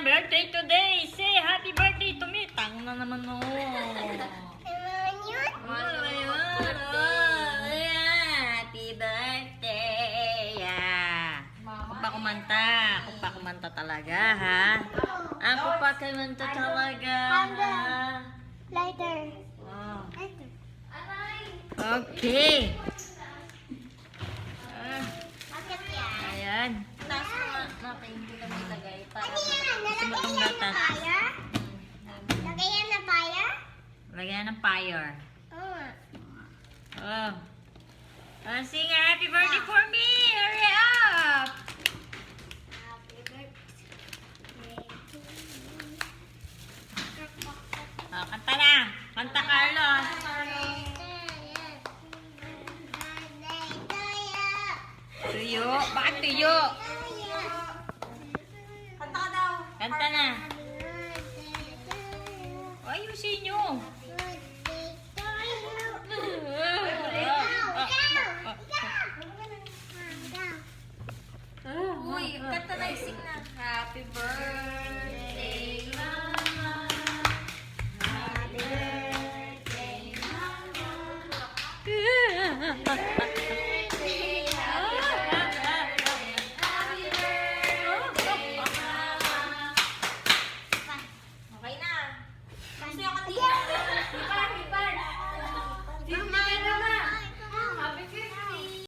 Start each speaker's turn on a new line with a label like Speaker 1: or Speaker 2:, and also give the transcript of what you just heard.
Speaker 1: birthday today. Say happy birthday to me. Tang na naman no. Happy birthday. Ako pa kumanta. Ako pa kumanta talaga, ha? Ako pa kumanta talaga.
Speaker 2: Lighter.
Speaker 1: Oh. Okay.
Speaker 2: Bakit yan?
Speaker 1: Ayan. Taas mo nga natin. Hindi kami ilagay. Para
Speaker 2: Ano yan? Nalagay
Speaker 1: sumutong
Speaker 2: yan ng
Speaker 1: gatas.
Speaker 2: fire? Lagay yan ng fire?
Speaker 1: Lagyan ng fire.
Speaker 2: Oo.
Speaker 1: Oh. Sing a happy birthday for me. Hurry up.
Speaker 2: Happy birthday.
Speaker 1: Oh, kanta na. Kanta, Carlos. Tuyo. Bakit tuyo?
Speaker 2: Kanta daw.
Speaker 1: Kanta na. Ayusin nyo.
Speaker 2: Uy, kanta na ising na. Happy birthday, Mama. Happy birthday, Mama.